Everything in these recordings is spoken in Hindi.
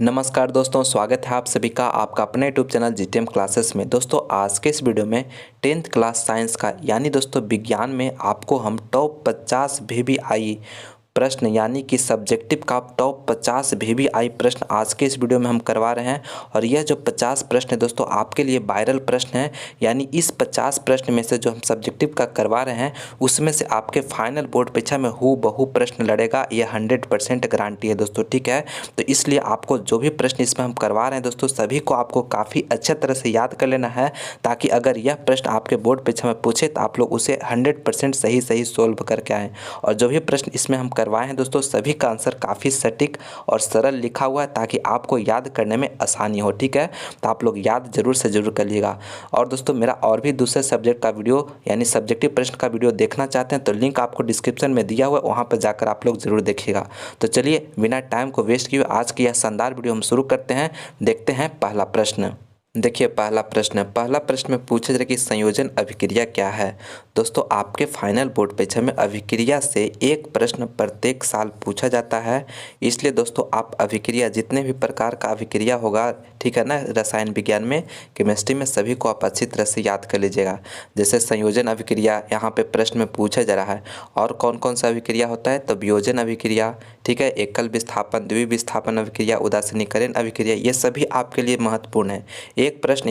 नमस्कार दोस्तों, स्वागत है आप सभी का आपका अपने यूट्यूब चैनल जीटीएम क्लासेस में। दोस्तों आज के इस वीडियो में 10th क्लास साइंस का यानी दोस्तों विज्ञान में आपको हम टॉप 50 VBI प्रश्न यानी कि सब्जेक्टिव का टॉप 50 VBI प्रश्न आज के इस वीडियो में हम करवा रहे हैं। और यह जो 50 प्रश्न है दोस्तों आपके लिए वायरल प्रश्न है, यानी इस 50 प्रश्न में से जो हम सब्जेक्टिव का करवा रहे हैं उसमें से आपके फाइनल बोर्ड परीक्षा में हूबहू प्रश्न लड़ेगा, यह 100% गारंटी है दोस्तों। ठीक है, तो इसलिए आपको जो भी प्रश्न इसमें हम करवा रहे हैं दोस्तों सभी को आपको काफ़ी अच्छे तरह से याद कर लेना है, ताकि अगर यह प्रश्न आपके बोर्ड परीक्षा में पूछे तो आप लोग उसे 100% सही सोल्व करके आएँ। और जो भी प्रश्न इसमें हम करवाए हैं दोस्तों सभी का आंसर काफ़ी सटीक और सरल लिखा हुआ है, ताकि आपको याद करने में आसानी हो। ठीक है, तो आप लोग याद जरूर से जरूर करिएगा। और दोस्तों मेरा और भी दूसरे सब्जेक्ट का वीडियो यानी सब्जेक्टिव प्रश्न का वीडियो देखना चाहते हैं तो लिंक आपको डिस्क्रिप्शन में दिया हुआ है, वहाँ पर जाकर आप लोग जरूर देखिएगा। तो चलिए बिना टाइम को वेस्ट किए आज की यह शानदार वीडियो हम शुरू करते हैं। देखते हैं पहला प्रश्न। देखिए पहला प्रश्न में पूछा जा रहा है कि संयोजन अभिक्रिया क्या है। दोस्तों आपके फाइनल बोर्ड परीक्षा में अभिक्रिया से एक प्रश्न प्रत्येक साल पूछा जाता है, इसलिए दोस्तों आप अभिक्रिया जितने भी प्रकार का अभिक्रिया होगा, ठीक है ना, रसायन विज्ञान में, केमिस्ट्री में, सभी को आप अच्छी तरह से याद कर लीजिएगा। जैसे संयोजन अभिक्रिया यहाँ पे प्रश्न में पूछा जा रहा है। और कौन कौन सा अभिक्रिया होता है, तो वियोजन अभिक्रिया, ठीक है, एकल विस्थापन, द्वि विस्थापन अभिक्रिया, उदासीनीकरण अभिक्रिया, ये सभी आपके लिए महत्वपूर्ण है। एक प्रश्न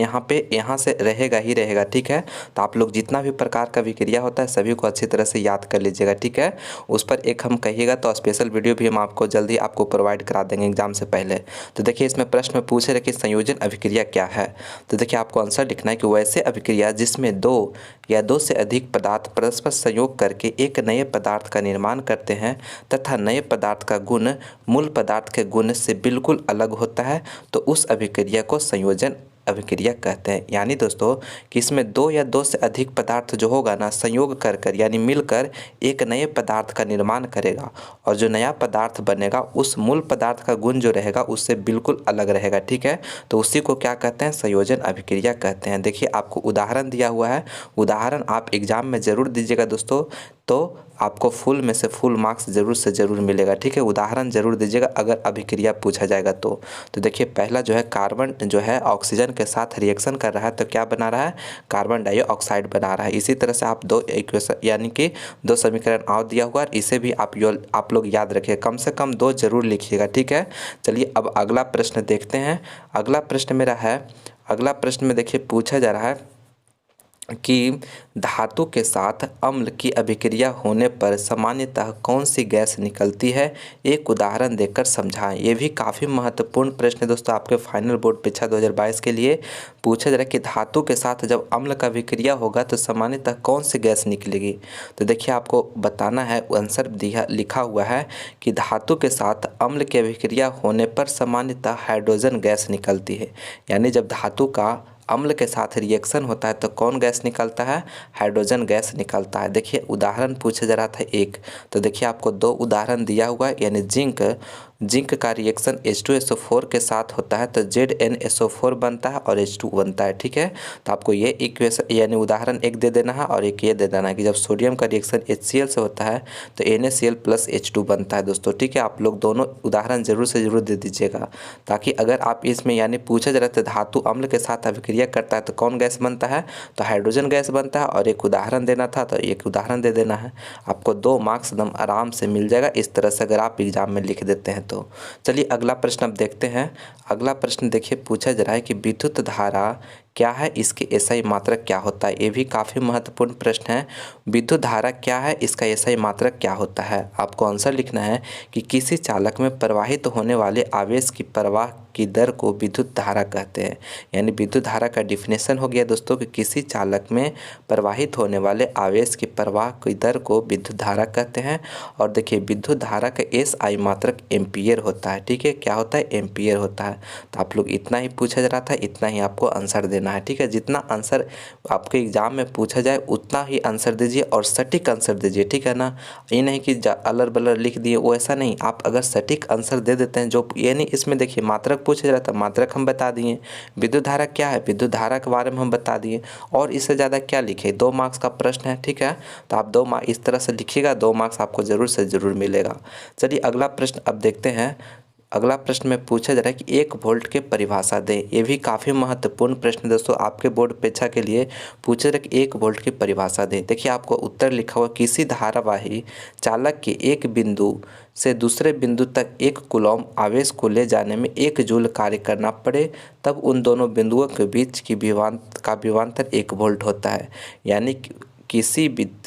यहाँ से रहेगा ही रहेगा। ठीक है, तो आप लोग जितना भी प्रकार का अभिक्रिया होता है सभी को अच्छी तरह से याद कर लीजिएगा। ठीक है, उस पर एक हम कहिएगा तो स्पेशल वीडियो भी हम आपको जल्दी आपको प्रोवाइड करा देंगे एग्जाम से पहले। तो देखिए इसमें प्रश्न में पूछे रहे कि संयोजन अभिक्रिया क्या है। तो देखिए आपको आंसर लिखना है कि वैसे अभिक्रिया जिसमें दो या दो से अधिक पदार्थ परस्पर संयोग करके एक नए पदार्थ का निर्माण करते हैं तथा नए पदार्थ का गुण मूल पदार्थ के गुण से बिल्कुल अलग होता है, तो उस अभिक्रिया को संयोजन अभिक्रिया कहते हैं। यानी दोस्तों कि इसमें दो या दो से अधिक पदार्थ जो होगा ना संयोग कर यानी मिलकर एक नए पदार्थ का निर्माण करेगा, और जो नया पदार्थ बनेगा उस मूल पदार्थ का गुण जो रहेगा उससे बिल्कुल अलग रहेगा। ठीक है, तो उसी को क्या कहते हैं, संयोजन अभिक्रिया कहते हैं। देखिए आपको उदाहरण दिया हुआ है, उदाहरण आप एग्जाम में ज़रूर दीजिएगा दोस्तों, तो आपको फुल में से फुल मार्क्स ज़रूर से ज़रूर मिलेगा। ठीक है, उदाहरण ज़रूर दीजिएगा अगर अभिक्रिया पूछा जाएगा तो। देखिए पहला जो है कार्बन जो है ऑक्सीजन के साथ रिएक्शन कर रहा है तो क्या बना रहा है, कार्बन डाइऑक्साइड बना रहा है। इसी तरह से आप दो इक्वेशन यानी कि दो समीकरण और दिया हुआ है, इसे भी आप लोग याद रखिए, कम से कम दो जरूर लिखिएगा। ठीक है, चलिए अब अगला प्रश्न देखते हैं। अगला प्रश्न मेरा है, अगला प्रश्न में देखिए पूछा जा रहा है कि धातु के साथ अम्ल की अभिक्रिया होने पर सामान्यतः कौन सी गैस निकलती है, एक उदाहरण देकर समझाएं। ये भी काफ़ी महत्वपूर्ण प्रश्न है दोस्तों, आपके फाइनल बोर्ड परीक्षा 2022 के लिए पूछा जा रहा है कि धातु के साथ जब अम्ल का अभिक्रिया होगा तो सामान्यतः कौन सी गैस निकलेगी। तो देखिए आपको बताना है, आंसर दिया लिखा हुआ है कि धातु के साथ अम्ल की अभिक्रिया होने पर सामान्यतः हाइड्रोजन गैस निकलती है। यानी जब धातु का अम्ल के साथ रिएक्शन होता है तो कौन गैस निकलता है, हाइड्रोजन गैस निकलता है। देखिए उदाहरण पूछा जा रहा था एक, तो देखिए आपको दो उदाहरण दिया हुआ है। यानी जिंक का रिएक्शन H2SO4 के साथ होता है तो ZnSO4 बनता है और H2 बनता है। ठीक है, तो आपको ये इक्वेशन यानी उदाहरण एक दे देना है और एक ये दे देना है कि जब सोडियम का रिएक्शन HCl से होता है तो NaCl प्लस H2 बनता है दोस्तों। ठीक है, आप लोग दोनों उदाहरण जरूर से जरूर दे दीजिएगा, ताकि अगर आप इसमें यानी पूछा जा रहा था धातु अम्ल के साथ अभिक्रिया करता है तो कौन गैस बनता है, तो हाइड्रोजन गैस बनता है, और एक उदाहरण देना था तो एक उदाहरण दे देना है। आपको 2 मार्क्स एकदम आराम से मिल जाएगा इस तरह से अगर आप एग्जाम में लिख देते हैं तो। चलिए अगला प्रश्न अब देखते हैं। अगला प्रश्न देखिए पूछा जा रहा है कि विद्युत धारा क्या है, इसके एसआई मात्रक क्या होता है। ये भी काफ़ी महत्वपूर्ण प्रश्न है। विद्युत धारा क्या है, इसका एसआई मात्रक क्या होता है। आपको आंसर लिखना है कि किसी चालक में प्रवाहित होने वाले आवेश की प्रवाह की दर को विद्युत धारा कहते हैं। यानी विद्युत धारा का डिफिनेशन हो गया दोस्तों कि किसी चालक में प्रवाहित होने वाले आवेश की प्रवाह की दर को विद्युत धारा कहते हैं। और देखिए विद्युत धारा का एसआई मात्रक एम्पियर होता है। ठीक है, क्या होता है, एम्पियर होता है। तो आप लोग इतना ही पूछा जा रहा था, इतना ही आपको आंसर देना है। ठीक है, जितना आंसर आपके एग्जाम में पूछा जाए उतना ही आंसर दीजिए और सटीक आंसर दीजिए। ठीक है ना, ये नहीं कि अलर बलर लिख दिए, वो ऐसा नहीं। आप अगर सटीक आंसर दे देते हैं जो यानी इसमें देखिए मात्रक पूछा जा रहा था, मात्रक हम बता दिए, विद्युत धारा क्या है, विद्युत धारा के बारे में हम बता दिए, और इससे ज़्यादा क्या लिखे, 2 मार्क्स का प्रश्न है। ठीक है, तो आप 2 मार्क्स इस तरह से लिखिएगा, 2 मार्क्स आपको ज़रूर से ज़रूर मिलेगा। चलिए अगला प्रश्न अब देखते हैं। अगला प्रश्न में पूछा जा रहा है कि 1 वोल्ट के परिभाषा दें। ये भी काफ़ी महत्वपूर्ण प्रश्न दोस्तों आपके बोर्ड परीक्षा के लिए पूछा जा रहा है कि 1 वोल्ट की परिभाषा दें। देखिए आपको उत्तर लिखा हुआ, किसी धारावाही चालक के एक बिंदु से दूसरे बिंदु तक 1 कूलॉम आवेश को ले जाने में 1 जूल कार्य करना पड़े, तब उन दोनों बिंदुओं के बीच की विभवांतर 1 वोल्ट होता है। यानी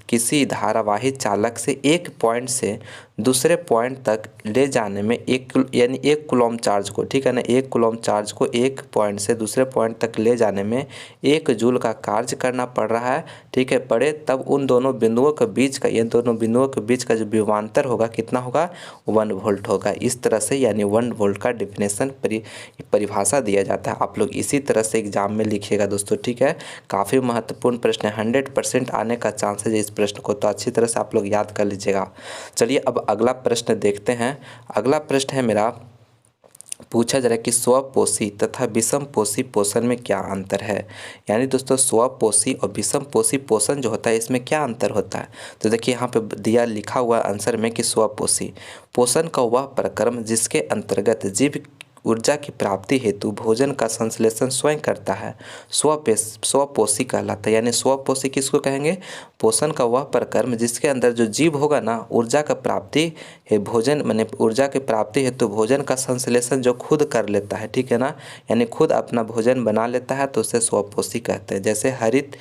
किसी धारावाही चालक से एक पॉइंट से दूसरे पॉइंट तक ले जाने में 1 कूलॉम चार्ज को, ठीक है ना, 1 कूलॉम चार्ज को एक पॉइंट से दूसरे पॉइंट तक ले जाने में 1 जूल का कार्य करना पड़ रहा है, ठीक है, पड़े, तब उन दोनों बिंदुओं के बीच का, ये दोनों बिंदुओं के बीच का जो विभवांतर होगा कितना होगा, 1 वोल्ट होगा। इस तरह से यानी 1 वोल्ट का डेफिनेशन परिभाषा दिया जाता है। आप लोग इसी तरह से एग्जाम में लिखिएगा दोस्तों, ठीक है। काफ़ी महत्वपूर्ण प्रश्न है, 100% आने का चांसेस है इस प्रश्न को, तो अच्छी तरह से आप लोग याद कर लीजिएगा। चलिए अब अगला प्रश्न देखते हैं। अगला प्रश्न है मेरा, पूछा जा रहा है कि स्वपोषी तथा विषमपोषी पोषण में क्या अंतर है। यानी दोस्तों स्वपोषी और विषमपोषी पोषण जो होता है इसमें क्या अंतर होता है। तो देखिए यहाँ पे दिया लिखा हुआ आंसर में कि स्वपोषी पोषण का वह प्रक्रम जिसके अंतर्गत जीव ऊर्जा की प्राप्ति हेतु भोजन का संश्लेषण स्वयं करता है, स्वपोषी कहलाता है। यानी स्वपोषी किसको कहेंगे, पोषण का वह प्रक्रम जिसके अंदर जो जीव होगा ना, ऊर्जा का प्राप्ति है, भोजन माने ऊर्जा की प्राप्ति हेतु भोजन का संश्लेषण जो खुद कर लेता है, ठीक है ना, यानी खुद अपना भोजन बना लेता है, तो उसे स्वपोषी कहते हैं। जैसे हरित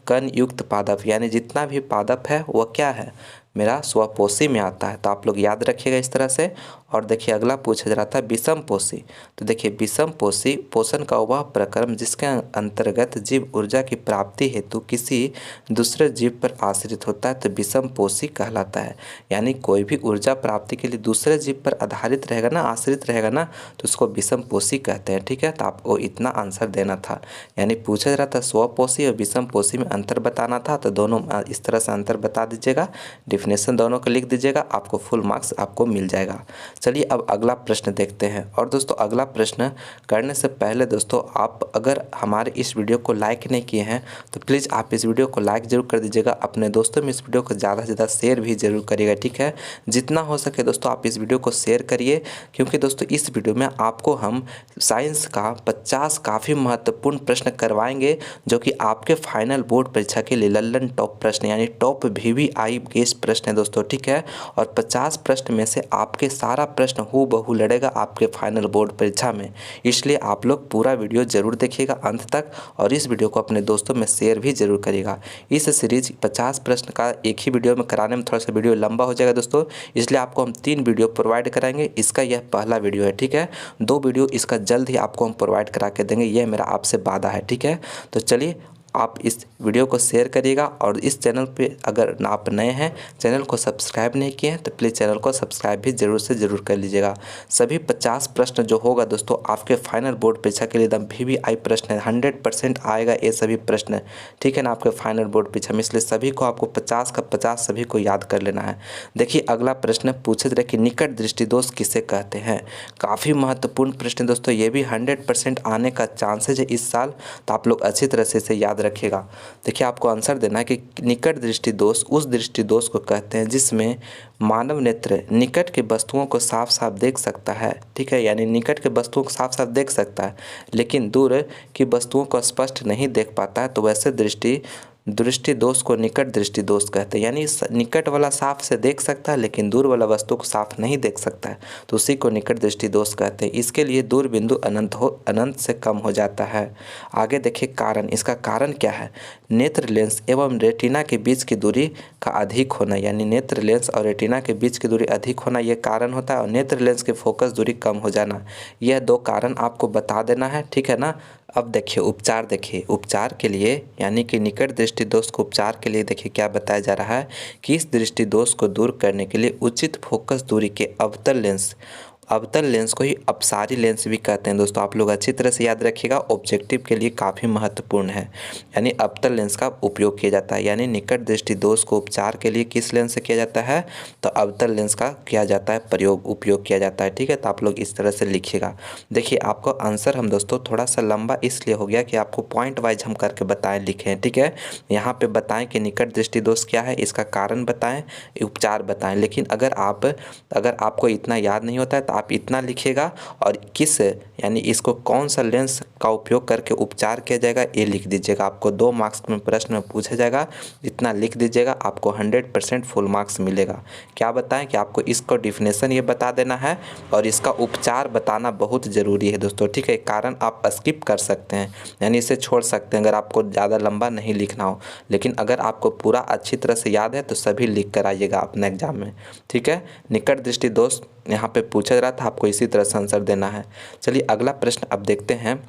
कण युक्त पादप, यानी जितना भी पादप है वह क्या है, मेरा स्वपोषी में आता है। तो आप लोग याद रखिएगा इस तरह से। और देखिए अगला पूछा जा रहा था विषमपोषी। तो देखिए विषमपोषी पोषण का वह प्रक्रम जिसके अंतर्गत जीव ऊर्जा की प्राप्ति हेतु किसी दूसरे जीव पर आश्रित होता है, तो विषमपोषी कहलाता है। यानी कोई भी ऊर्जा प्राप्ति के लिए दूसरे जीव पर आधारित रहेगा ना, आश्रित रहेगा ना, तो उसको विषमपोषी कहते हैं, ठीक है। तो आपको इतना आंसर देना था। यानी पूछा जा रहा था स्वपोषी और विषमपोषी में अंतर बताना था, तो दोनों इस तरह से अंतर बता दीजिएगा, डेफिनेशन दोनों को लिख दीजिएगा, आपको फुल मार्क्स आपको मिल जाएगा। चलिए अब अगला प्रश्न देखते हैं। और दोस्तों अगला प्रश्न करने से पहले दोस्तों आप अगर हमारे इस वीडियो को लाइक नहीं किए हैं तो प्लीज़ आप इस वीडियो को लाइक ज़रूर कर दीजिएगा। अपने दोस्तों में इस वीडियो को ज़्यादा से ज़्यादा शेयर भी ज़रूर करिएगा, ठीक है। जितना हो सके दोस्तों आप इस वीडियो को शेयर करिए, क्योंकि दोस्तों इस वीडियो में आपको हम साइंस का 50 काफ़ी महत्वपूर्ण प्रश्न करवाएंगे, जो कि आपके फाइनल बोर्ड परीक्षा के लिए लल्लन टॉप प्रश्न यानी टॉप VVI गेस्ट प्रश्न है दोस्तों, ठीक है। और 50 प्रश्न में से आपके सारा प्रश्न हूबहू लड़ेगा आपके फाइनल बोर्ड परीक्षा में। इसलिए आप लोग पूरा वीडियो जरूर देखिएगा अंत तक, और इस वीडियो को अपने दोस्तों में शेयर भी जरूर करिएगा। इस सीरीज 50 प्रश्न का एक ही वीडियो में कराने में थोड़ा सा वीडियो लंबा हो जाएगा दोस्तों, इसलिए आपको हम 3 वीडियो प्रोवाइड कराएंगे। इसका यह पहला वीडियो है, ठीक है। 2 वीडियो इसका जल्द ही आपको हम प्रोवाइड करा के देंगे, यह मेरा आपसे वादा है, ठीक है। तो चलिए आप इस वीडियो को शेयर करिएगा, और इस चैनल पे अगर आप नए हैं, चैनल को सब्सक्राइब नहीं किए हैं, तो प्लीज़ चैनल को सब्सक्राइब भी ज़रूर से ज़रूर कर लीजिएगा। सभी 50 प्रश्न जो होगा दोस्तों आपके फाइनल बोर्ड परीक्षा के लिए एकदम VVI प्रश्न है, 100% आएगा ये सभी प्रश्न, ठीक है ना, आपके फाइनल बोर्ड परीक्षा में। इसलिए सभी को आपको 50 का 50 सभी को याद कर लेना है। देखिए अगला प्रश्न पूछे रहे कि निकट दृष्टि दोष किसे कहते हैं। काफ़ी महत्वपूर्ण प्रश्न दोस्तों, ये भी 100% आने का चांसेज है इस साल, तो आप लोग अच्छी तरह से इसे याद रखिएगा। देखिए आपको आंसर देना है कि निकट दृष्टि दोष उस दृष्टि दोष को कहते हैं जिसमें मानव नेत्र निकट के वस्तुओं को साफ साफ देख सकता है, ठीक है। यानी निकट के वस्तुओं को साफ साफ देख सकता है, लेकिन दूर की वस्तुओं को स्पष्ट नहीं देख पाता है, तो वैसे दृष्टि दोष को निकट दृष्टि दोष कहते हैं। यानी निकट वाला साफ से देख सकता है लेकिन दूर वाला वस्तु को साफ नहीं देख सकता है, तो उसी को निकट दृष्टि दोष कहते हैं। इसके लिए दूर बिंदु अनंत से कम हो जाता है। आगे देखिए कारण, इसका कारण क्या है, नेत्र लेंस एवं रेटिना के बीच की दूरी का अधिक होना। यानी नेत्र लेंस और रेटिना के बीच की दूरी अधिक होना यह कारण होता है, और नेत्र लेंस के फोकस दूरी कम हो जाना, यह 2 कारण आपको बता देना है, ठीक है ना। अब देखिए उपचार, देखिए उपचार के लिए यानी कि निकट दृष्टि दोष को उपचार के लिए देखिए क्या बताया जा रहा है कि इस दृष्टि दोष को दूर करने के लिए उचित फोकस दूरी के अवतल लेंस को ही अपसारी लेंस भी कहते हैं दोस्तों। आप लोग अच्छी तरह से याद रखिएगा, ऑब्जेक्टिव के लिए काफ़ी महत्वपूर्ण है। यानी अवतल लेंस का उपयोग किया जाता है। यानी निकट दृष्टि दोष को उपचार के लिए किस लेंस से किया जाता है, तो अवतल लेंस का किया जाता है उपयोग किया जाता है, ठीक है। तो आप लोग इस तरह से लिखिएगा। देखिए आपको आंसर हम दोस्तों थोड़ा सा लंबा इसलिए हो गया कि आपको पॉइंट वाइज हम करके बताएं, लिखें, ठीक है। यहाँ पर बताएँ कि निकट दृष्टि दोष क्या है, इसका कारण बताएँ, उपचार बताएँ। लेकिन अगर आपको इतना याद नहीं होता है आप इतना लिखिएगा और किस यानी इसको कौन सा लेंस का उपयोग करके उपचार किया जाएगा ये लिख दीजिएगा। आपको 2 मार्क्स में प्रश्न में पूछा जाएगा, इतना लिख दीजिएगा, आपको 100% फुल मार्क्स मिलेगा। क्या बताएं कि आपको इसको डिफिनेशन ये बता देना है और इसका उपचार बताना बहुत ज़रूरी है दोस्तों, ठीक है। कारण आप स्किप कर सकते हैं, यानी इसे छोड़ सकते हैं अगर आपको ज़्यादा लंबा नहीं लिखना हो, लेकिन अगर आपको पूरा अच्छी तरह से याद है तो सभी लिख कर आइएगा अपने एग्जाम में, ठीक है। निकट दृष्टि दोष यहाँ पे पूछा जा रहा था, आपको इसी तरह से आंसर देना है। चलिए अगला प्रश्न अब देखते हैं।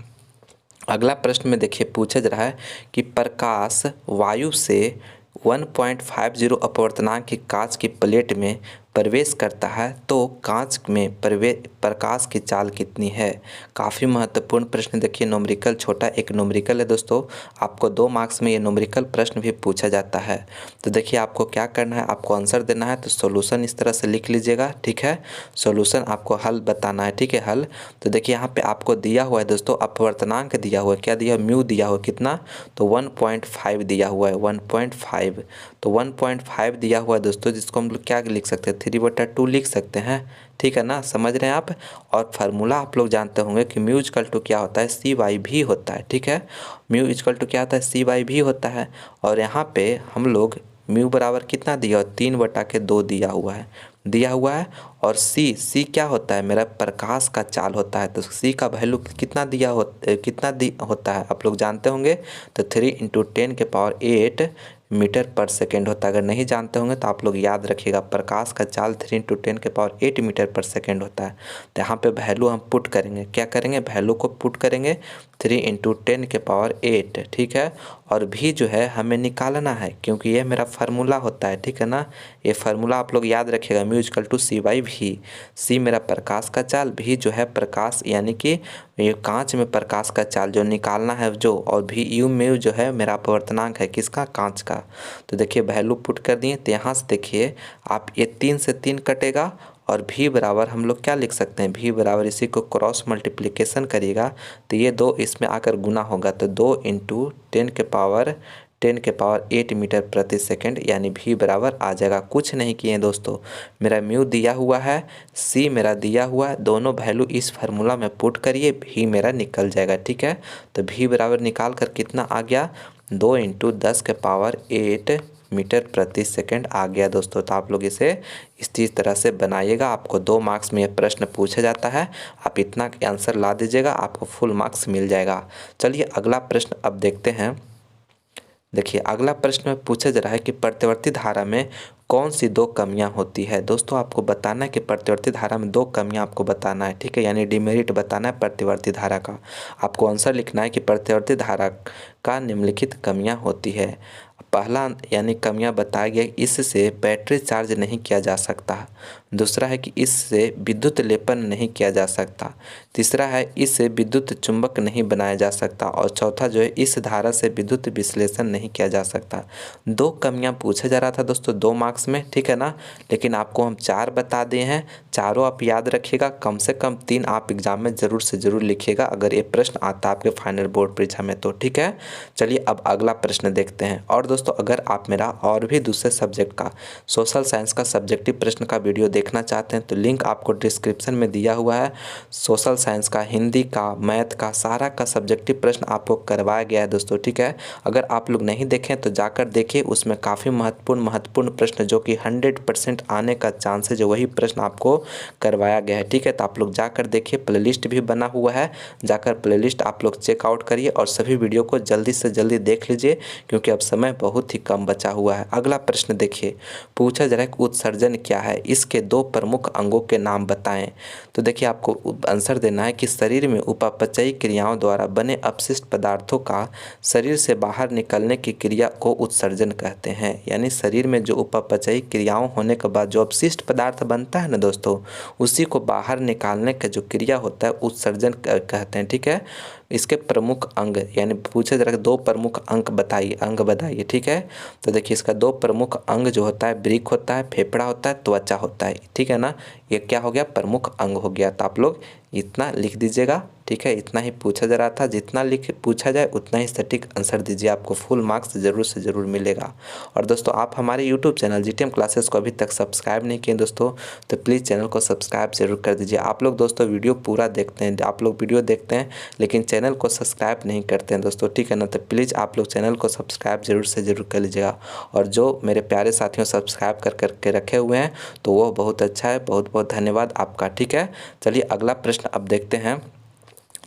अगला प्रश्न में देखिए पूछा जा रहा है कि प्रकाश वायु से 1.50 अपवर्तनांक की कांच की प्लेट में प्रवेश करता है तो कांच में प्रकाश की चाल कितनी है। काफ़ी महत्वपूर्ण प्रश्न। देखिए न्यूमेरिकल छोटा एक न्यूमेरिकल है दोस्तों, आपको 2 मार्क्स में ये न्यूमेरिकल प्रश्न भी पूछा जाता है। तो देखिए आपको क्या करना है, आपको आंसर देना है, तो सॉल्यूशन इस तरह से लिख लीजिएगा, ठीक है। सॉल्यूशन आपको हल बताना है, ठीक है, हल। तो देखिए यहाँ पे आपको दिया हुआ है दोस्तों अपवर्तनांक दिया हुआ है, क्या दिया, म्यू दिया हुआ, कितना, तो 1.5 दिया हुआ है, 1.5। तो 1.5 दिया हुआ है दोस्तों, जिसको हम लोग क्या लिख सकते हैं, 3/2 लिख सकते हैं, ठीक है ना, समझ रहे हैं आप। और फार्मूला आप लोग जानते होंगे कि म्यू इक्वल टू क्या होता है, C/V होता है, ठीक है। म्यू इक्वल टू क्या होता है, C/V होता है। और यहाँ पे हम लोग म्यू बराबर कितना दिया हुआ, 3/2 दिया हुआ है। और सी क्या होता है, मेरा प्रकाश का चाल होता है, तो सी का वैल्यू कितना होता है आप लोग जानते होंगे, तो 3 × 10⁸ मीटर पर सेकेंड होता है। अगर नहीं जानते होंगे तो आप लोग याद रखिएगा, प्रकाश का चाल 3 × 10⁸ मीटर पर सेकेंड होता है। तो यहाँ पे वैल्यू हम पुट करेंगे, क्या करेंगे, वैल्यू को पुट करेंगे 3 × 10⁸, ठीक है। और भी जो है हमें निकालना है, क्योंकि ये मेरा फार्मूला होता है, ठीक है ना। ये फार्मूला आप लोग याद रखिएगा, म्यू इक्वल टू C/V। सी मेरा प्रकाश का चाल, भी जो है प्रकाश यानी कि ये कांच में प्रकाश का चाल जो निकालना है जो, और भी यू म्यू जो है मेरा अपवर्तनांक है किसका, कांच का। तो देखिए वैल्यू पुट कर दिए, तो यहाँ से देखिए आप ये 3 से 3 कटेगा और भी बराबर हम लोग क्या लिख सकते हैं, भी बराबर इसी को क्रॉस मल्टीप्लिकेशन करिएगा तो ये 2 इसमें आकर गुना होगा, तो 2 × 10⁸ मीटर प्रति सेकंड, यानी भी बराबर आ जाएगा। कुछ नहीं किए दोस्तों, मेरा म्यू दिया हुआ है, सी मेरा दिया हुआ है, दोनों वैल्यू इस फार्मूला में पुट करिए, भी मेरा निकल जाएगा, ठीक है। तो भी बराबर निकाल कर कितना आ गया, 2 × 10⁸ मीटर प्रति सेकंड आ गया दोस्तों। तो आप लोग इसे इस तरह से बनाइएगा, आपको 2 मार्क्स में यह प्रश्न पूछा जाता है, आप इतना आंसर ला दीजिएगा, आपको फुल मार्क्स मिल जाएगा। चलिए अगला प्रश्न अब देखते हैं। देखिए अगला प्रश्न में पूछा जा रहा है कि प्रतिवर्ती धारा में कौन सी 2 कमियां होती है। दोस्तों आपको बताना है कि प्रतिवर्ती धारा में 2 कमियां आपको बताना है, ठीक है, यानी डिमेरिट बताना है प्रतिवर्ती धारा का। आपको आंसर लिखना है कि प्रतिवर्ती धारा का निम्नलिखित कमियां होती है। पहला यानी कमियां बताया गया, इससे बैटरी चार्ज नहीं किया जा सकता। दूसरा है कि इससे विद्युत लेपन नहीं किया जा सकता। तीसरा है इससे विद्युत चुंबक नहीं बनाया जा सकता। और चौथा जो है इस धारा से विद्युत विश्लेषण नहीं किया जा सकता। 2 कमियां पूछा जा रहा था दोस्तों 2 मार्क्स में, ठीक है ना, लेकिन आपको हम 4 बता दिए हैं। चारों आप याद रखिएगा, कम से कम 3 आप एग्जाम में ज़रूर से ज़रूर लिखिएगा अगर ये प्रश्न आता है आपके फाइनल बोर्ड परीक्षा में तो, ठीक है। चलिए अब अगला प्रश्न देखते हैं। और दोस्तों अगर आप मेरा और भी दूसरे सब्जेक्ट का सोशल साइंस का सब्जेक्टिव प्रश्न का वीडियो देखना चाहते हैं तो लिंक आपको डिस्क्रिप्शन में दिया हुआ है। सोशल साइंस का, हिंदी का, मैथ का, सारा का सब्जेक्टिव प्रश्न आपको करवाया गया है दोस्तों, ठीक है। अगर आप लोग नहीं देखें तो जाकर देखिए, उसमें काफ़ी महत्वपूर्ण प्रश्न जो कि 100% आने का चांस है, जो वही प्रश्न आपको करवाया गया है, ठीक है। तो आप लोग जाकर देखिए, प्लेलिस्ट भी बना हुआ है, जाकर प्लेलिस्ट आप लोग चेकआउट करिए और सभी वीडियो को जल्दी से जल्दी देख लीजिए, क्योंकि अब समय बहुत ही कम बचा हुआ है। अगला प्रश्न देखिए, पूछा जा रहा है कि उत्सर्जन क्या है, इसके 2 प्रमुख अंगों के नाम बताएं। तो देखिए आपको आंसर देना है कि शरीर में उपापचयी क्रियाओं द्वारा बने अपशिष्ट पदार्थों का शरीर से बाहर निकलने की क्रिया को उत्सर्जन कहते हैं। यानी शरीर में जो उपापचयी क्रियाओं होने के बाद जो अपशिष्ट पदार्थ बनता है ना दोस्तों, उसी को बाहर निकालने का जो क्रिया होता है उत्सर्जन कहते हैं, ठीक है। इसके प्रमुख अंग यानी पूछे जरा 2 प्रमुख अंग बताइए, ठीक है। तो देखिए इसका 2 प्रमुख अंग जो होता है, वृक्क होता है, फेफड़ा होता है, त्वचा होता है, ठीक है ना। ये क्या हो गया, प्रमुख अंग हो गया। तो आप लोग इतना लिख दीजिएगा, ठीक है। इतना ही पूछा जा रहा था, जितना लिख पूछा जाए उतना ही सटीक आंसर दीजिए, आपको फुल मार्क्स ज़रूर से ज़रूर मिलेगा। और दोस्तों आप हमारे यूट्यूब चैनल जीटीएम क्लासेस को अभी तक सब्सक्राइब नहीं किए दोस्तों, तो प्लीज़ चैनल को सब्सक्राइब जरूर कर दीजिए। आप लोग दोस्तों वीडियो पूरा देखते हैं, आप लोग वीडियो देखते हैं लेकिन चैनल को सब्सक्राइब नहीं करते हैं दोस्तों, ठीक है ना। तो प्लीज़ आप लोग चैनल को सब्सक्राइब जरूर से ज़रूर कर लीजिएगा। और जो मेरे प्यारे साथियों सब्सक्राइब करके रखे हुए हैं तो वो बहुत अच्छा है, बहुत बहुत धन्यवाद आपका, ठीक है। चलिए अगला प्रश्न अब देखते हैं।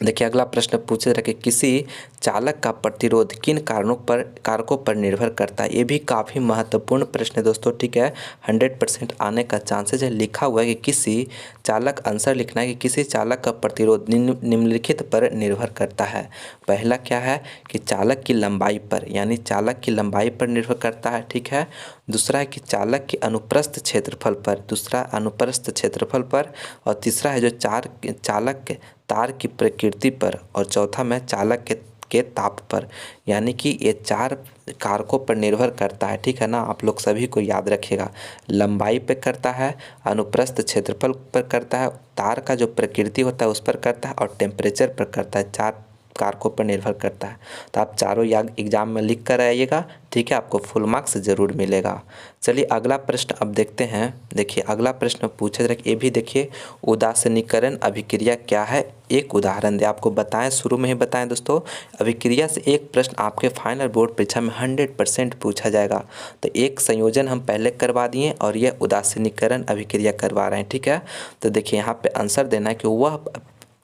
देखिए अगला प्रश्न पूछे रहे कि किसी चालक का प्रतिरोध किन कारकों पर निर्भर करता है। ये भी काफ़ी महत्वपूर्ण प्रश्न है दोस्तों, ठीक है। 100% आने का चांसेस है। लिखा हुआ है कि किसी चालक, आंसर लिखना है कि किसी चालक का प्रतिरोध निम्नलिखित पर निर्भर करता है। पहला क्या है कि चालक की लंबाई पर, यानी चालक की लंबाई पर निर्भर करता है, ठीक है। दूसरा है कि चालक के अनुप्रस्थ क्षेत्रफल पर, दूसरा अनुप्रस्थ क्षेत्रफल पर। और तीसरा है जो चालक के तार की प्रकृति पर। और चौथा में चालक के ताप पर। यानी कि ये 4 कारकों पर निर्भर करता है, ठीक है ना। आप लोग सभी को याद रखिएगा, लंबाई पे करता है, अनुप्रस्थ क्षेत्रफल पर करता है, तार का जो प्रकृति होता है उस पर करता है, और टेम्परेचर पर करता है। 4 कारकों पर निर्भर करता है। तो आप चारों एग्जाम में लिख कर आइएगा, ठीक है, आपको फुल मार्क्स ज़रूर मिलेगा। चलिए अगला प्रश्न अब देखते हैं। देखिए अगला प्रश्न पूछे ये भी देखिए, उदासीनीकरण अभिक्रिया क्या है, एक उदाहरण दे। आपको बताएं, शुरू में ही बताएं दोस्तों, अभिक्रिया से एक प्रश्न आपके फाइनल बोर्ड परीक्षा में 100% पूछा जाएगा। तो एक संयोजन हम पहले करवा दिए और यह उदासीनीकरण अभिक्रिया करवा रहे हैं, ठीक है। तो देखिए यहाँ पे आंसर देना है कि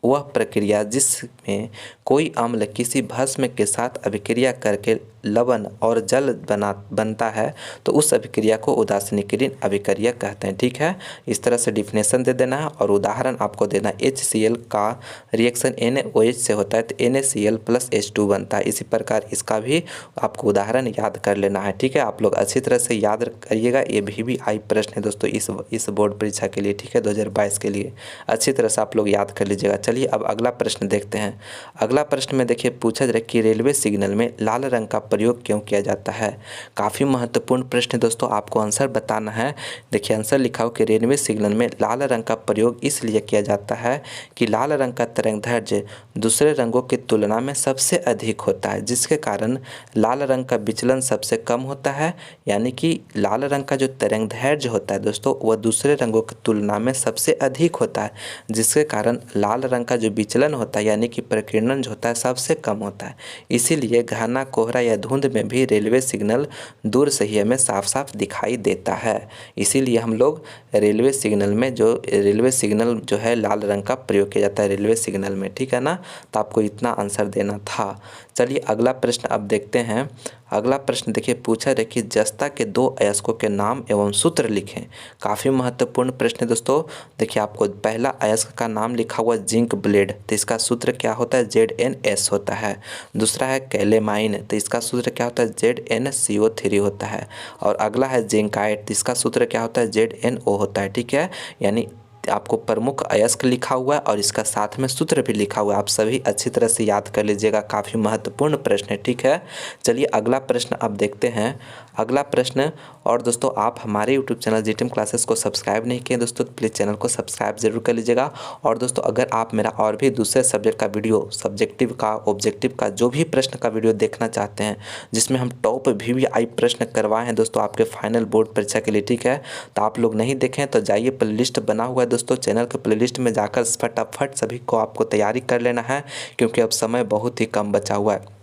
वह प्रक्रिया जिसमें कोई अम्ल किसी भस्म के साथ अभिक्रिया करके लवण और जल बनता है, तो उस अभिक्रिया को उदासीनीकरण अभिक्रिया कहते हैं, ठीक है। इस तरह से डिफिनेशन दे देना है और उदाहरण आपको देना। HCl का रिएक्शन NaOH से होता है तो NaCl + H2 बनता है। इसी प्रकार इसका भी आपको उदाहरण याद कर लेना है, ठीक है। आप लोग अच्छी तरह से याद करिएगा, ये VVI प्रश्न है दोस्तों इस बोर्ड परीक्षा के लिए, ठीक है, 2022 के लिए। अच्छी तरह से आप लोग याद कर लीजिएगा। चलिए अब अगला प्रश्न देखते हैं। अगला प्रश्न में देखिए पूछा जाए कि रेलवे सिग्नल में लाल रंग का प्रयोग क्यों किया जाता है। काफ़ी महत्वपूर्ण प्रश्न है दोस्तों, आपको आंसर बताना है। देखिए आंसर लिखा हो कि रेलवे सिग्नल में लाल रंग का प्रयोग इसलिए किया जाता है कि लाल रंग का तरंगदैर्घ्य दूसरे रंगों की तुलना में सबसे अधिक होता है, जिसके कारण लाल रंग का विचलन सबसे कम होता है। यानी कि लाल रंग का जो तरंगदैर्घ्य होता है दोस्तों वह दूसरे रंगों की तुलना में सबसे अधिक होता है, जिसके कारण लाल रंग का जो विचलन होता है यानी कि प्रकीर्णन जो होता है सबसे कम होता है। इसीलिए घना कोहरा या धुंध में भी रेलवे सिग्नल दूर से ही हमें साफ साफ दिखाई देता है। इसीलिए हम लोग रेलवे सिग्नल जो है लाल रंग का प्रयोग किया जाता है रेलवे सिग्नल में, ठीक है ना। तो आपको इतना आंसर देना था। चलिए अगला प्रश्न अब देखते हैं। अगला प्रश्न देखिए पूछा है कि जस्ता के 2 अयस्कों के नाम एवं सूत्र लिखें। काफ़ी महत्वपूर्ण प्रश्न है दोस्तों। देखिए आपको पहला अयस्क का नाम लिखा हुआ जिंक ब्लेड, तो इसका सूत्र क्या होता है ZnS होता है। दूसरा है कैलेमाइन, तो इसका सूत्र क्या होता है ZnCO3 होता है। और अगला है जिंकाइट, तो इसका सूत्र क्या होता है ZnO होता है, ठीक है। यानी आपको प्रमुख अयस्क लिखा हुआ है और इसका साथ में सूत्र भी लिखा हुआ है, आप सभी अच्छी तरह से याद कर लीजिएगा। काफ़ी महत्वपूर्ण प्रश्न है, ठीक है। चलिए अगला प्रश्न अब देखते हैं। अगला प्रश्न, और दोस्तों आप हमारे यूट्यूब चैनल जीटीएम क्लासेस को सब्सक्राइब नहीं किए दोस्तों, तो प्लीज़ चैनल को सब्सक्राइब जरूर कर लीजिएगा। और दोस्तों अगर आप मेरा और भी दूसरे सब्जेक्ट का वीडियो, सब्जेक्टिव का, ऑब्जेक्टिव का, जो भी प्रश्न का वीडियो देखना चाहते हैं जिसमें हम टॉप VVI प्रश्न करवाए हैं दोस्तों आपके फाइनल बोर्ड परीक्षा के लिए, ठीक है, तो आप लोग नहीं देखें तो जाइए, प्लेलिस्ट बना हुआ है दोस्तों, चैनल के प्लेलिस्ट में जाकर फटाफट सभी को आपको तैयारी कर लेना है, क्योंकि अब समय बहुत ही कम बचा हुआ है।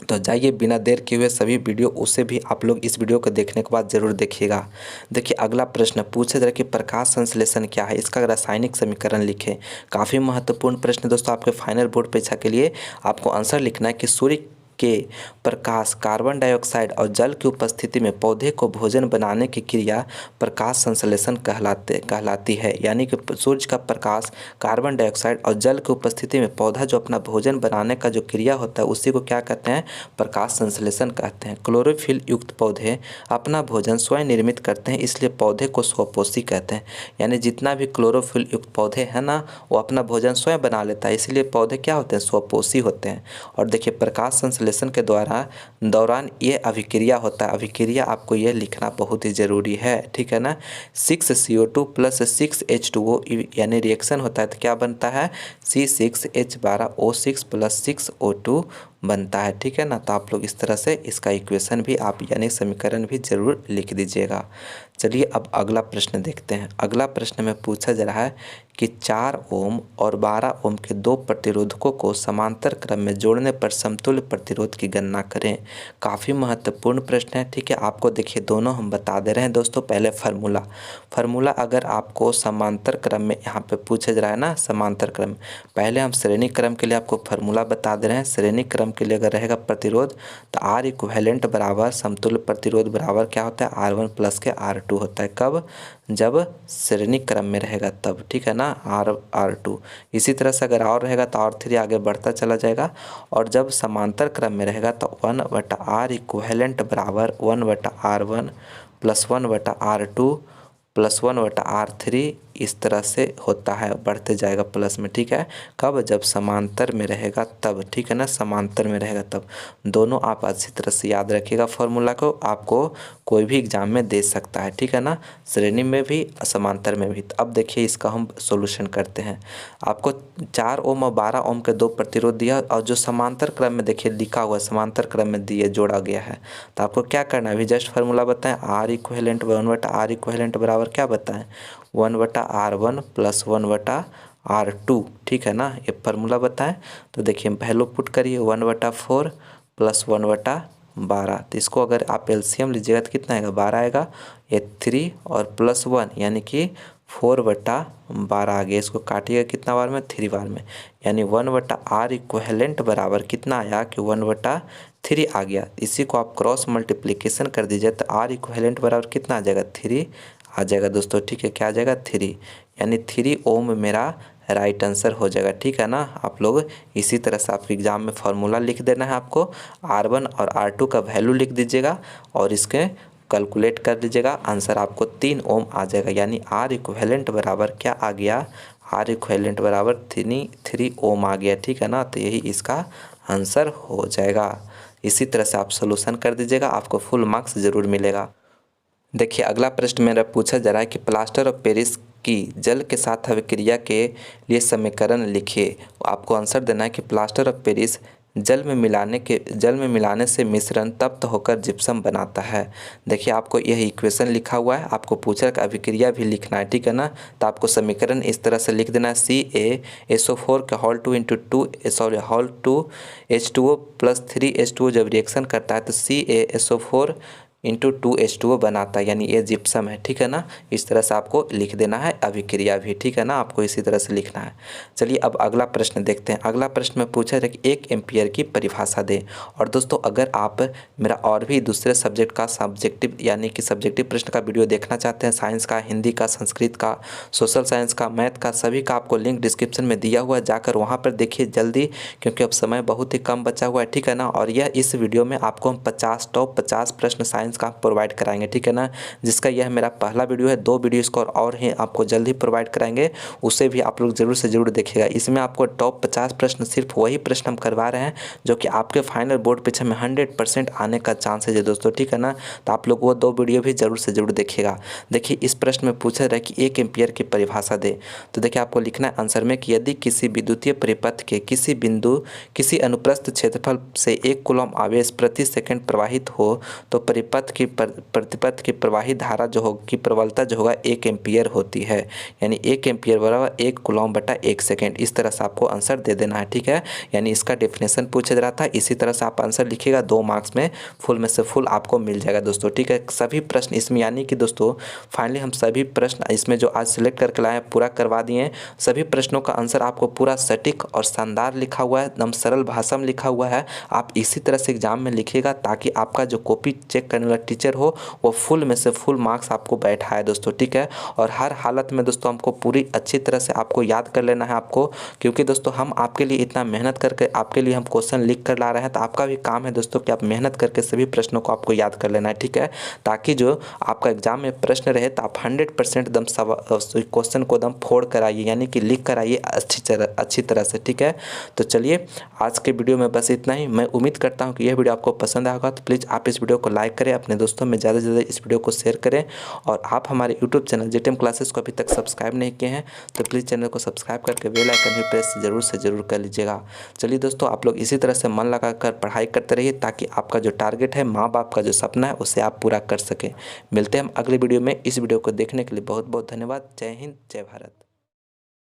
तो जाइए बिना देर किए हुए सभी वीडियो उसे भी आप लोग इस वीडियो को देखने के बाद ज़रूर देखिएगा। देखिए अगला प्रश्न पूछे जा रहा है कि प्रकाश संश्लेषण क्या है, इसका रासायनिक समीकरण लिखें। काफ़ी महत्वपूर्ण प्रश्न दोस्तों आपके फाइनल बोर्ड परीक्षा के लिए। आपको आंसर लिखना है कि सूर्य के प्रकाश, कार्बन डाइऑक्साइड और जल की उपस्थिति में पौधे को भोजन बनाने की क्रिया प्रकाश संश्लेषण कहलाती है। यानी कि सूर्य का प्रकाश, कार्बन डाइऑक्साइड और जल की उपस्थिति में पौधा जो अपना भोजन बनाने का जो क्रिया होता है उसी को क्या कहते हैं, प्रकाश संश्लेषण कहते हैं। क्लोरोफिल युक्त पौधे अपना भोजन स्वयं निर्मित करते हैं, इसलिए पौधे को स्वपोषी कहते हैं। यानी जितना भी क्लोरोफिल युक्त पौधे हैं ना वो अपना भोजन स्वयं बना लेता है, इसलिए पौधे क्या होते हैं, स्वपोषी होते हैं। और देखिए प्रकाश संश्लेषण संश्लेषण के दौरान ये अभिक्रिया होता है। अभिक्रिया आपको ये लिखना बहुत ही ज़रूरी है, ठीक है ना। 6CO2 + 6H2O यानी रिएक्शन होता है तो क्या बनता है, C6H12O6 + 6O2 बनता है, ठीक है ना। तो आप लोग इस तरह से इसका इक्वेशन भी आप यानी समीकरण भी जरूर लिख दीजिएगा। चलिए अब अगला प्रश्न देखते हैं। अगला प्रश्न में पूछा जा रहा है कि 4 ओम और 12 ओम के दो प्रतिरोधकों को समांतर क्रम में जोड़ने पर समतुल्य प्रतिरोध की गणना करें। काफ़ी महत्वपूर्ण प्रश्न है, ठीक है। आपको देखिए दोनों हम बता दे रहे हैं दोस्तों। पहले फार्मूला अगर आपको समांतर क्रम में यहाँ पे पूछा जा रहा है ना, समांतर क्रम, पहले हम श्रेणी क्रम के लिए आपको फार्मूला बता दे रहे हैं। श्रेणी क्रम के लिए अगर रहेगा प्रतिरोध तो R इक्विवेलेंट बराबर समतुल्य प्रतिरोध बराबर क्या होता है, R1 प्लस के R2 होता है। कब, जब श्रेणी क्रम में रहेगा तब, ठीक है ना, R2। इसी तरह से अगर और रहेगा तो R3 आगे बढ़ता चला जाएगा। और जब समांतर क्रम में रहेगा तो 1/R इक्विवेलेंट बराबर 1/R1 + 1/R2 + 1/R3 इस तरह से होता है, बढ़ते जाएगा प्लस में, ठीक है। कब, जब समांतर में रहेगा तब, ठीक है ना, समांतर में रहेगा तब। दोनों आप अच्छी तरह से याद रखिएगा फार्मूला को, आपको कोई भी एग्जाम में दे सकता है, ठीक है ना, श्रेणी में भी समांतर में भी। तो अब देखिए इसका हम सॉल्यूशन करते हैं। आपको 4 ओम और 12 ओम के दो प्रतिरोध दिया और जो समांतर क्रम में देखिए लिखा हुआ समांतर क्रम में दिए जोड़ा गया है। तो आपको क्या करना है, अभी जस्ट फार्मूला बताएं, R इक्विवेलेंट 1/R इक्विवेलेंट बराबर क्या बताएं, 1/R1 + 1/R2, ठीक है ना, ये फार्मूला बताएं। तो देखिए वैल्यू पुट करिए 1/4 + 1/12। तो इसको अगर आप एलसीएम लीजिएगा तो कितना आएगा, 12 आएगा। ये 3 और +1 यानी कि 4/12 आ गया। इसको काटिएगा कितना बार में, 3 बार में, यानी 1/R इक्विवेलेंट बराबर कितना आया कि 1/3 आ गया। इसी को आप क्रॉस मल्टीप्लिकेशन कर दीजिए तो R इक्विवेलेंट बराबर कितना आ जाएगा, 3 आ जाएगा दोस्तों, ठीक है। क्या आ जाएगा, 3, यानी 3 ओम मेरा राइट आंसर हो जाएगा, ठीक है ना। आप लोग इसी तरह से आपके एग्जाम में फार्मूला लिख देना है आपको, R1 और R2 का वैल्यू लिख दीजिएगा और इसके कैलकुलेट कर लीजिएगा, आंसर आपको 3 ओम आ जाएगा। यानी R इक्विवेलेंट बराबर क्या आ गया, R इक्विवेलेंट बराबर 3 ओम आ गया, ठीक है ना। तो यही इसका आंसर हो जाएगा। इसी तरह से आप सोल्यूशन कर दीजिएगा, आपको फुल मार्क्स ज़रूर मिलेगा। देखिए अगला प्रश्न मेरा पूछा जा रहा है कि प्लास्टर ऑफ पेरिस की जल के साथ अभिक्रिया के लिए समीकरण लिखिए। आपको आंसर देना है कि प्लास्टर ऑफ पेरिस जल में मिलाने से मिश्रण तप्त होकर जिप्सम बनाता है। देखिए आपको यह इक्वेशन लिखा हुआ है, आपको पूछा है अभिक्रिया भी लिखना है, ठीक है ना। तो आपको समीकरण इस तरह से लिख देना है, CaSO4 का होल 2 H2O + 3H2O जब रिएक्शन करता है तो CaSO4 × 2H2O बनाता है, यानी ये जिप्सम है, ठीक है ना। इस तरह से आपको लिख देना है अभिक्रिया भी, ठीक है ना, आपको इसी तरह से लिखना है। चलिए अब अगला प्रश्न देखते हैं। अगला प्रश्न में पूछा है कि 1 एम्पियर की परिभाषा दें। और दोस्तों अगर आप मेरा और भी दूसरे सब्जेक्ट का सब्जेक्टिव यानी कि सब्जेक्टिव प्रश्न का वीडियो देखना चाहते हैं, साइंस का, हिंदी का, संस्कृत का, सोशल साइंस का, मैथ का, सभी का आपको लिंक डिस्क्रिप्शन में दिया हुआ है, जाकर वहाँ पर देखिए जल्दी, क्योंकि अब समय बहुत ही कम बचा हुआ है, ठीक है ना। और यह इस वीडियो में आपको हम टॉप 50 प्रश्न साइंस का प्रोवाइड कराएंगे, ठीक है ना। जिसका यह मेरा पहला वीडियो है, 2 वीडियो इसको और ही आपको जल्दी प्रोवाइड कराएंगे, उसे भी आप लोग जरूर से जरूर देखिएगा। इसमें आपको टॉप 50 प्रश्न, सिर्फ वही प्रश्न हम करवा रहे हैं जो कि आपके फाइनल बोर्ड परीक्षा में 100% आने का चांसेज है दोस्तों, ठीक है ना। तो आप लोग वो 2 वीडियो भी जरूर से जरूर देखिएगा। देखिए इस प्रश्न में पूछा रहा है कि 1 एम्पियर की परिभाषा दे। तो देखिए आपको लिखना है आंसर में कि यदि किसी विद्युतीय परिपथ के किसी बिंदु किसी अनुप्रस्थ क्षेत्रफल से 1 कूलम आवेश प्रति सेकंड प्रवाहित हो तो प्रतिपथ की प्रवाही धारा जो होगी की प्रबलता जो होगा 1 एम्पियर होती है। यानी 1 एम्पियर बराबर 1 कूलम बटा 1 सेकेंड। इस तरह से आपको आंसर दे देना है, ठीक है। यानी इसका डेफिनेशन पूछा जा रहा था, इसी तरह से आप आंसर लिखिएगा, 2 मार्क्स में फुल में से फुल आपको मिल जाएगा दोस्तों, ठीक है। सभी प्रश्न इसमें यानी कि दोस्तों फाइनली हम सभी प्रश्न इसमें जो आज सिलेक्ट करके लाए पूरा करवा दिए हैं। सभी प्रश्नों का आंसर आपको पूरा सटीक और शानदार लिखा हुआ है, एकदम सरल भाषा में लिखा हुआ है। आप इसी तरह से एग्जाम में लिखिएगा ताकि आपका जो कॉपी चेक करने वाला टीचर हो वो फुल में से फुल मार्क्स आपको बैठाए दोस्तों, ठीक है। और हर हालत में दोस्तों हमको पूरी अच्छी तरह से आपको याद कर लेना है आपको, क्योंकि दोस्तों हम आपके लिए इतना मेहनत करके आपके लिए हम क्वेश्चन लिख कर ला रहे हैं, तो आपका भी काम है दोस्तों कि आप मेहनत करके सभी प्रश्नों को आपको याद कर लेना है, ठीक है। ताकि जो आपका एग्जाम में प्रश्न रहे तो आप 100% एकदम क्वेश्चन को एकदम फोड़ कर आइए, यानी कि लिख कर आइए अच्छी तरह से, ठीक है। तो चलिए आज के वीडियो में बस इतना ही। मैं उम्मीद करता हूँ कि यह वीडियो आपको पसंद आएगा, तो प्लीज़ आप इस वीडियो को लाइक करें, अपने दोस्तों में ज़्यादा से ज़्यादा इस वीडियो को शेयर करें। और आप हमारे यूट्यूब चैनल जीटीएम क्लासेस को अभी तक सब्सक्राइब नहीं किए हैं तो प्लीज़ चैनल को सब्सक्राइब करके बेल आइकन भी प्रेस ज़रूर से ज़रूर कर लीजिएगा। चलिए दोस्तों, आप लोग इसी तरह से मन लगाकर पढ़ाई करते रहिए ताकि आपका जो टारगेट है, माँ बाप का जो सपना है, उसे आप पूरा कर सकें। मिलते हैं हम अगले वीडियो में। इस वीडियो को देखने के लिए बहुत बहुत धन्यवाद। जय हिंद, जय भारत।